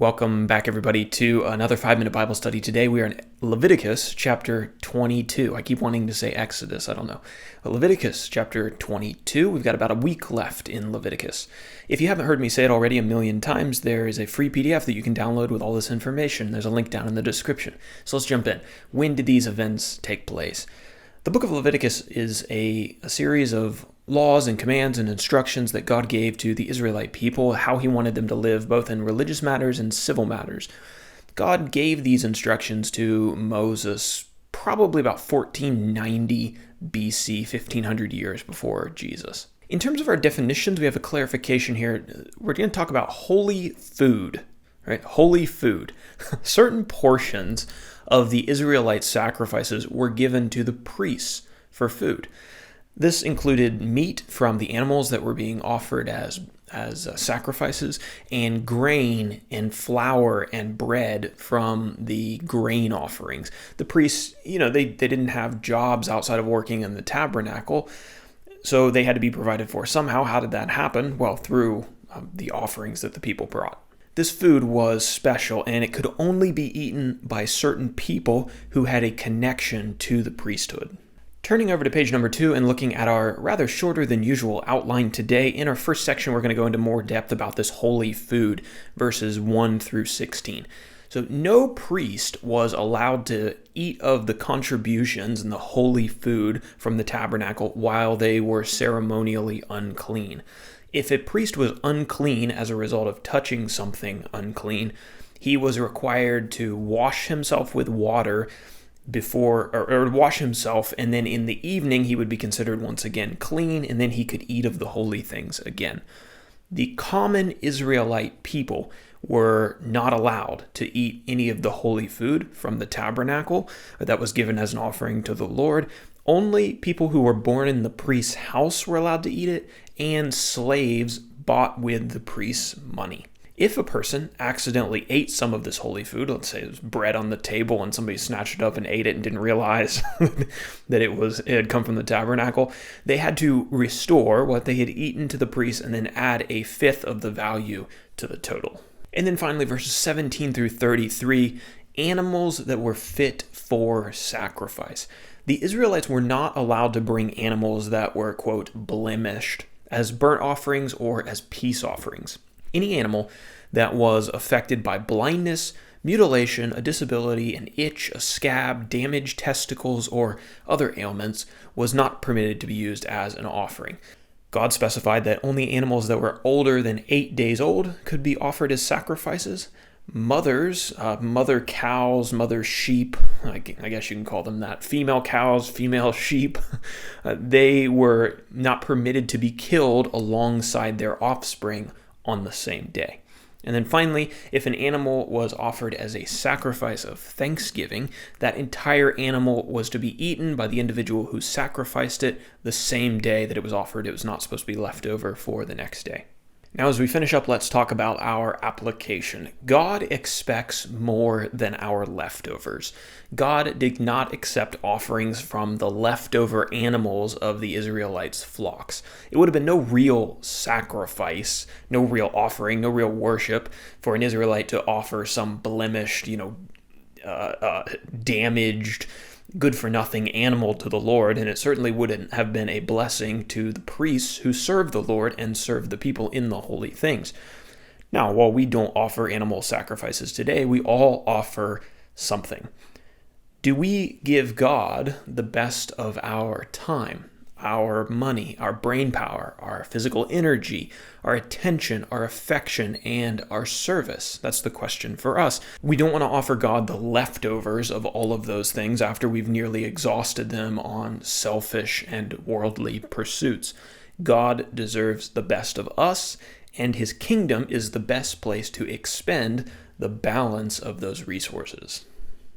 Welcome back, everybody, to another 5-minute Bible study. Today we are in Leviticus chapter 22. I keep wanting to say Exodus, I don't know. But Leviticus chapter 22, we've got about a week left in Leviticus. If you haven't heard me say it already a million times, there is a free PDF that you can download with all this information. There's a link down in the description. So let's jump in. When did these events take place? The book of Leviticus is a series of laws and commands and instructions that God gave to the Israelite people, how he wanted them to live, both in religious matters and civil matters. God gave these instructions to Moses probably about 1490 BC, 1500 years before Jesus. In terms of our definitions, we have a clarification here. We're going to talk about holy food, right? Holy food. Certain portions of the Israelite sacrifices were given to the priests for food. This included meat from the animals that were being offered as sacrifices, and grain and flour and bread from the grain offerings. The priests, they didn't have jobs outside of working in the tabernacle, so they had to be provided for somehow. How did that happen? Well, through the offerings that the people brought. This food was special, and it could only be eaten by certain people who had a connection to the priesthood. Turning over to page number 2 and looking at our rather shorter than usual outline today, in our first section we're going to go into more depth about this holy food, verses 1 through 16. So no priest was allowed to eat of the contributions and the holy food from the tabernacle while they were ceremonially unclean. If a priest was unclean as a result of touching something unclean, he was required to wash himself with water or wash himself, and then in the evening he would be considered once again clean, and then he could eat of the holy things again. The common Israelite people were not allowed to eat any of the holy food from the tabernacle that was given as an offering to the Lord. Only people who were born in the priest's house were allowed to eat it, and slaves bought with the priest's money. If a person accidentally ate some of this holy food, let's say it was bread on the table and somebody snatched it up and ate it and didn't realize that it had come from the tabernacle, they had to restore what they had eaten to the priest and then add a fifth of the value to the total. And then finally, verses 17 through 33, animals that were fit for sacrifice. The Israelites were not allowed to bring animals that were, quote, blemished as burnt offerings or as peace offerings. Any animal that was affected by blindness, mutilation, a disability, an itch, a scab, damaged testicles, or other ailments was not permitted to be used as an offering. God specified that only animals that were older than 8 days old could be offered as sacrifices. Mothers, mother cows, mother sheep, I guess you can call them that, female cows, female sheep, they were not permitted to be killed alongside their offspring on the same day. And then finally, if an animal was offered as a sacrifice of thanksgiving, that entire animal was to be eaten by the individual who sacrificed it the same day that it was offered. It was not supposed to be left over for the next day. Now, as we finish up, let's talk about our application. God expects more than our leftovers. God did not accept offerings from the leftover animals of the Israelites' flocks. It would have been no real sacrifice, no real offering, no real worship for an Israelite to offer some blemished, damaged, good-for-nothing animal to the Lord, and it certainly wouldn't have been a blessing to the priests who served the Lord and served the people in the holy things. Now, while we don't offer animal sacrifices today, we all offer something. Do we give God the best of our time, our money, our brain power, our physical energy, our attention, our affection, and our service? That's the question for us. We don't want to offer God the leftovers of all of those things after we've nearly exhausted them on selfish and worldly pursuits. God deserves the best of us, and his kingdom is the best place to expend the balance of those resources.